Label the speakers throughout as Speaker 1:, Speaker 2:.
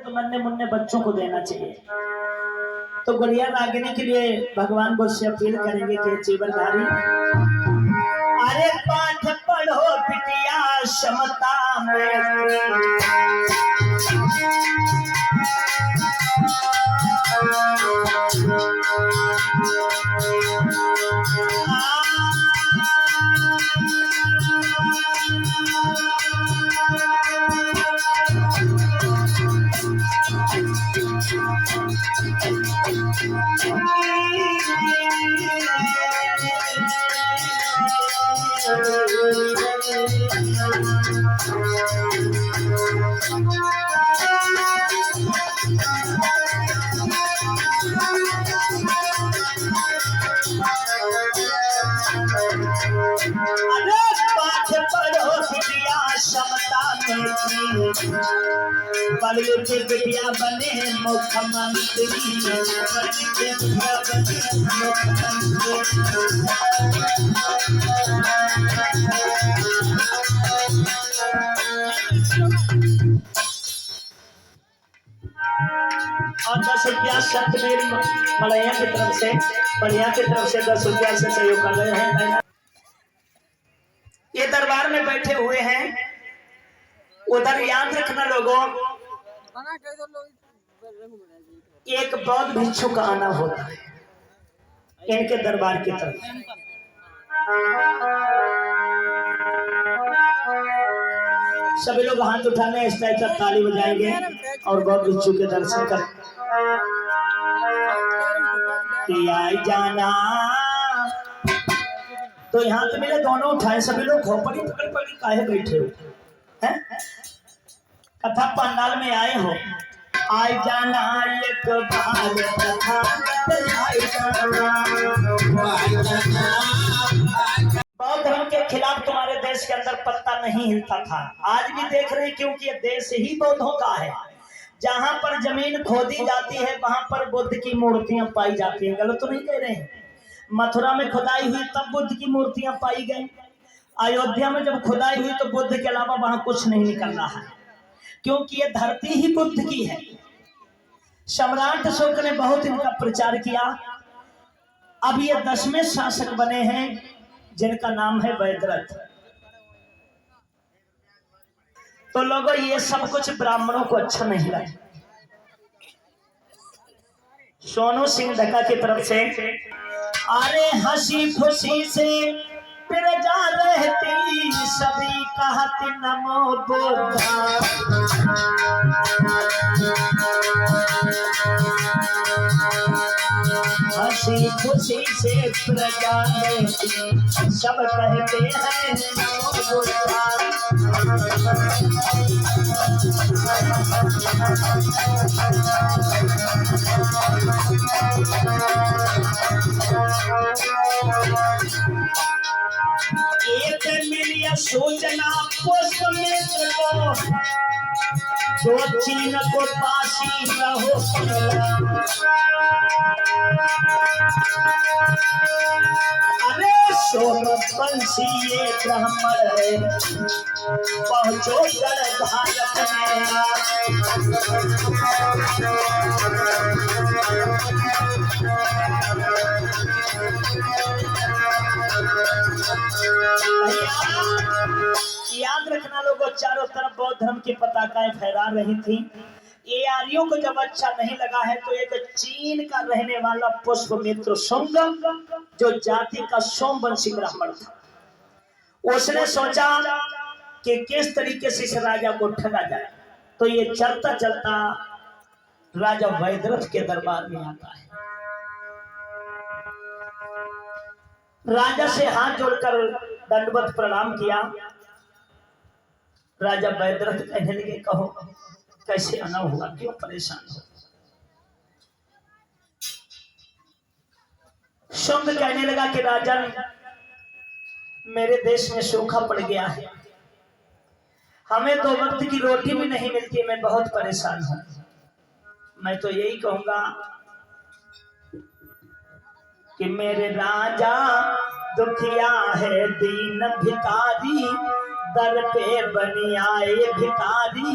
Speaker 1: तो नन्हे मुन्ने बच्चों को देना चाहिए। तो गुड़िया रागिनी के लिए भगवान को से अपील करेंगे कि जीवनधारी अरे पाठ पढ़ो बिटिया क्षमता में, पढ़ के बिटिया बने मुख्यमंत्री, और 10 रुपया सत्यवीर मलैया की तरफ से, बढ़िया की तरफ से 10 रुपया से सहयोग कर रहे हैं। ये दरबार में बैठे हुए हैं, उधर याद रखना लोगों, एक बौद्ध भिक्षु का आना होता है इनके दरबार की तरफ। सभी लोग हाथ उठाने इस टाइप का ताली बजाएंगे और बौद्ध भिक्षु के दर्शन कर जाना। तो यहाँ तो मेरे दोनों उठाए, सभी लोग खोपड़ी पकड़ पकड़ काहे बैठे हो हैं? कथा पंडाल में आए हो, आए जाना एक बार कथा बौद्ध धर्म के खिलाफ तुम्हारे देश के अंदर पत्ता नहीं हिलता था, आज भी देख रहे हैं, क्योंकि ये देश ही बौद्धों का है। जहां पर जमीन खोदी जाती है वहां पर बुद्ध की मूर्तियां पाई जाती हैं। गलत तो नहीं कह रहे हैं? मथुरा में खुदाई हुई तब बुद्ध की मूर्तियां पाई गई, अयोध्या में जब खुदाई हुई तो बुद्ध के अलावा वहां कुछ नहीं निकल रहा है, क्योंकि ये धरती ही बुद्ध की है। सम्राट अशोक ने बहुत इनका प्रचार किया। अब ये 10वें शासक बने हैं जिनका नाम है वैदरथ। तो लोगों ये सब कुछ ब्राह्मणों को अच्छा नहीं लगा। सोनू सिंह ढका की तरफ से अरे हंसी खुशी से प्रजा रहती सभी कहती नमो बुद्धा, हंसी खुशी से प्रजा रहती सब कहते हैं नमो बुद्धा। एक मिलिया सूचना पुष्पमित्र को, जो चीन को पासी रहो। अरे सोमवंशी ये ब्राह्मण है, पहुंचो कर भारत याद रखना लोगों, चारों तरफ बौद्ध धर्म की पताकाएं फहरा रही थी। ये आर्यों को जब अच्छा नहीं लगा है तो एक चीन का रहने वाला पुष्पमित्र शुंग, जो जाति का सोमवंशी ब्राह्मण था, उसने सोचा कि किस तरीके से इस राजा को ठगा जाए। तो ये चलता चलता राजा वैदरथ के दरबार में आता है। राजा से हाथ जोड़कर दंडवत प्रणाम किया। राजा वैदरथ कहने लगे, कहो कैसे आना हुआ, क्यों परेशान हो? शुंग कहने लगा कि राजन, मेरे देश में सूखा पड़ गया है, हमें 2 वक्त की रोटी भी नहीं मिलती, मैं बहुत परेशान हूं। मैं तो यही कहूंगा कि मेरे राजा दुखिया है दीन भिखारी, दर पे बनी आए भिखारी,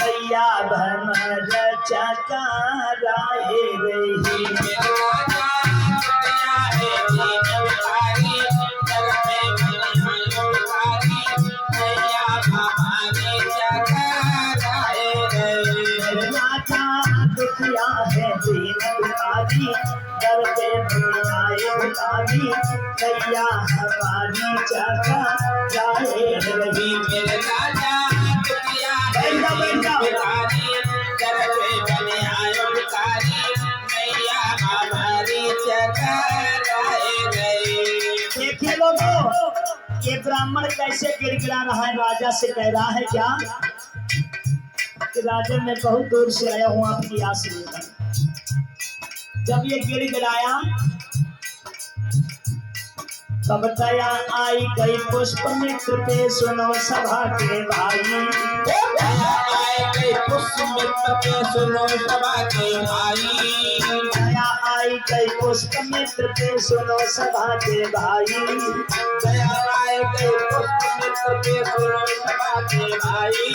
Speaker 1: कैया भमर चकाराए रही। दुखिया है दीन दुखारी, दर पे दुनियाए भिखारी, कैया हमारी चकाराए रही। मेरे राजा दुखिया है दीन दुखारी, दर पे दुनियाए भिखारी, कैया हमारी चकाराए रही। देखिए लोगों, ये ब्राह्मण कैसे गिड़गिड़ा रहा है, राजा से कह रहा है क्या कि राजा मैं बहुत दूर से आया हूं आपकी आस लेकर। जब ये गिड़गिड़ाया तब दया आई गई पुष्पमित्र पे, सुनो सभा के भाई। आई गई पुष्पमित्र पे, सुनो सभा के भाई। दया आई गई पुष्पमित्र पे, सुनो सभा के भाई। दया आई गई पुष्पमित्र पे, सुनो सभा के भाई।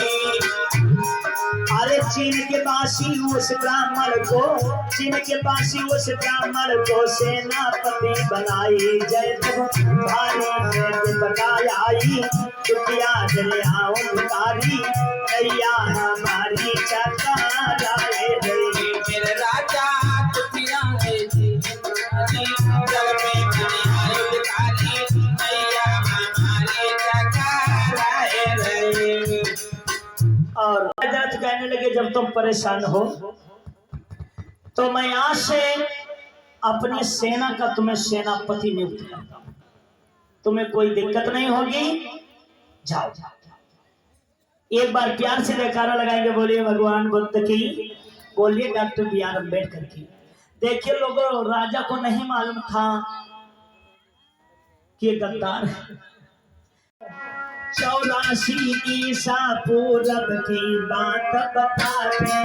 Speaker 1: अरे चीन के बासी उस ब्राह्मण को, चीन के बासी उस ब्राह्मण को सेनापति बनाई। जय भारी बताया आई, दुखिया जले आओ भिखारी, कैया हमारी चकाराए रही। मेरे राजा दुखिया है जल पे आए भिखारी, कैया हमारी चकाराए रही। और कहने लगे जब तुम परेशान हो तो मैं आज से अपनी सेना का तुम्हें सेनापति नियुक्त करता हूं, तुम्हें कोई दिक्कत नहीं होगी, जाओ। एक बार प्यार से जयकारा लगाएंगे, बोलिए भगवान बुद्ध की, बोलिए डॉक्टर बी.आर. अम्बेडकर की। देखिए लोगों, राजा को नहीं मालूम था कि ये गद्दार है। 84 ईसा पूरब की बात बताते,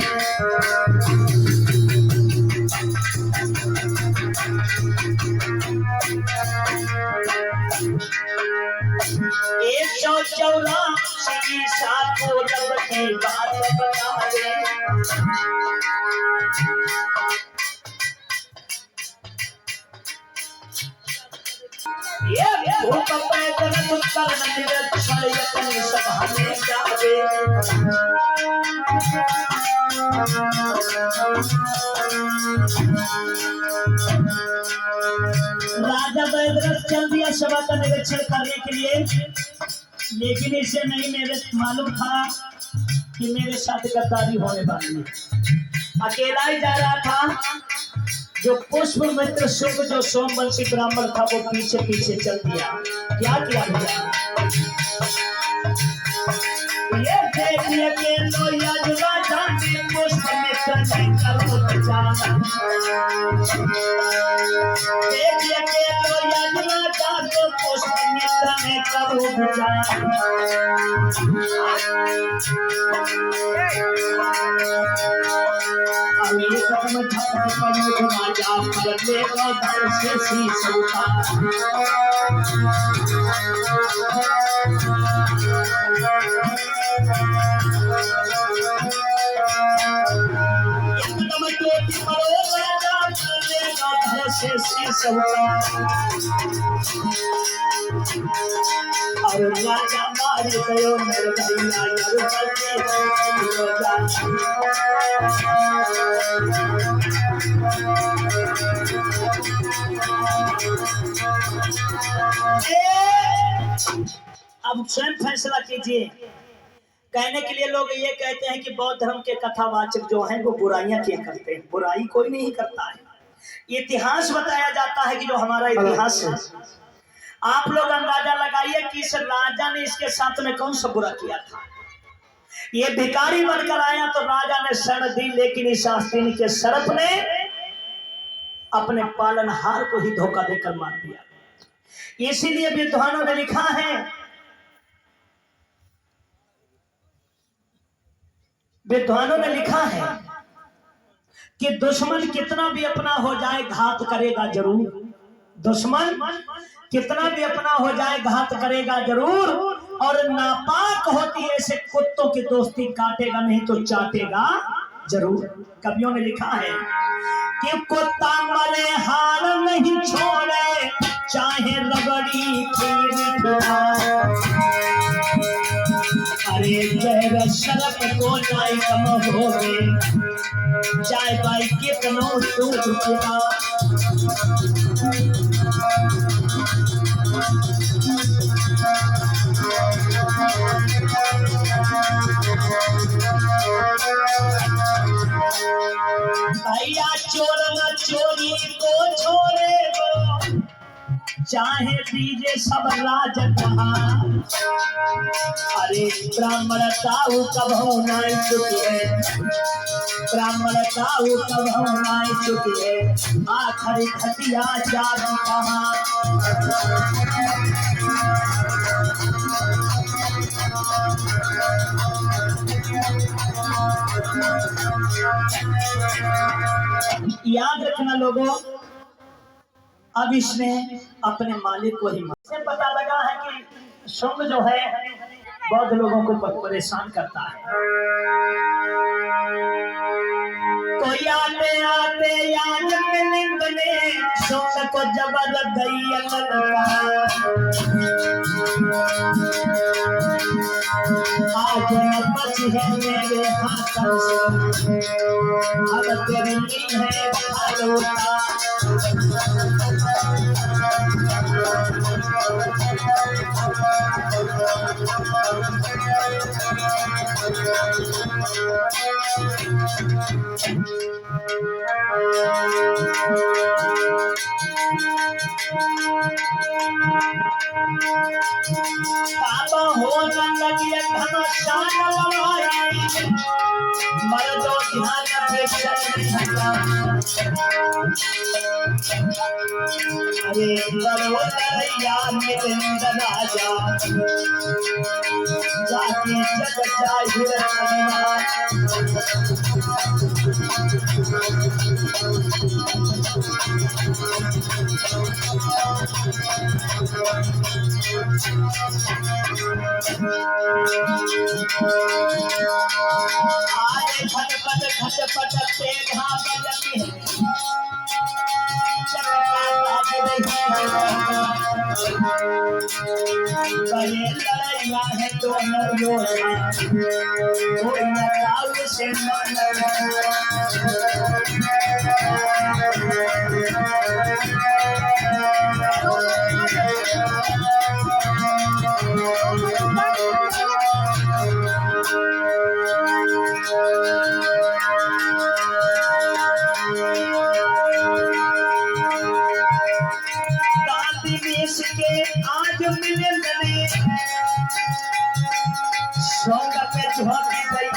Speaker 1: एक 184 ईसा पूरब की बात बताते। ये भूप पैदल उत्तर निरक्षण यतन सभा में जावे। राजा बैदरथ चल दिया सभा का निरीक्षण करने के लिए, लेकिन इसे नहीं मेरे मालूम था कि मेरे साथ गद्दारी होने वाली है। अकेला ही जा रहा था। जो पुष्पमित्र शुभ जो सोमवंशी ब्राह्मण था वो पीछे पीछे चल दिया। क्या किया भैया, ये देखिए के लो यजवा जाने पुष्पमित्र ने करो जाना। देखिए के लो यजवा जाने पुष्पमित्र ने करो जाना। अमीर कदम झपट पड़ो राजा बदले को दर से शीश उठा। एकदम टोटी पड़ो राजा बदले को दर से शीश उठा। और राजा मार गयो मेरे भैया नर बदले हो जा। अब स्वयं फैसला कीजिए। कहने के लिए लोग ये कहते हैं कि बौद्ध धर्म के कथावाचक जो हैं वो बुराइयां किया करते हैं। बुराई कोई नहीं करता है। इतिहास बताया जाता है कि जो हमारा इतिहास है, आप लोग अंदाजा लगाइए कि इस राजा ने इसके साथ में कौन सा बुरा किया था। ये भिखारी बनकर आया तो राजा ने शरण दी, लेकिन इस आस्तीन के सर्प ने अपने पालनहार को ही धोखा देकर मार दिया। इसीलिए विद्वानों ने लिखा है, विद्वानों ने लिखा है कि दुश्मन कितना भी अपना हो जाए घात करेगा जरूर। दुश्मन कितना भी अपना हो जाए घात करेगा जरूर। और नापाक होती है, ऐसे कुत्तों की दोस्ती काटेगा नहीं तो चाटेगा जरूर। कवियों ने लिखा है कि कुत्ता मरे हाल नहीं छोड़े, चाहे रबड़ी खीर खिलाओ। अरे जहर शरफ को नाई कम हो गए, चाय पाई कितनों दूध पिलाओ। भैया चोर न चोरी को छोड़े, चाहे दीजे सब राज कहा। अरे ब्राह्मणताऊ कब होना चुकी है, ब्राह्मणताऊ कब होना चुकी है, आखिरी खटिया जाती कहा। याद रखना लोगों, अब इसने अपने मालिक को ही से पता लगा है कि शुंग जो है बहुत लोगों को परेशान करता है। कोई आते आते याद मिलिंद ने शुंग को जबरदस्त आज न बची है मेरे हाथों से, अब तेरी नींद है भालूता। पापा हो लगी घनश्याम लड़ाई, मर्दों ध्यान अरे करो लड़ैया मिलिंद राजा, जाके जग जाहिर आए खटपट खटपट से बजती है, बड़े लड़ैया है दोनों योजना, कोई न से के आज मिले गले, शुंग पे झोंकी गई।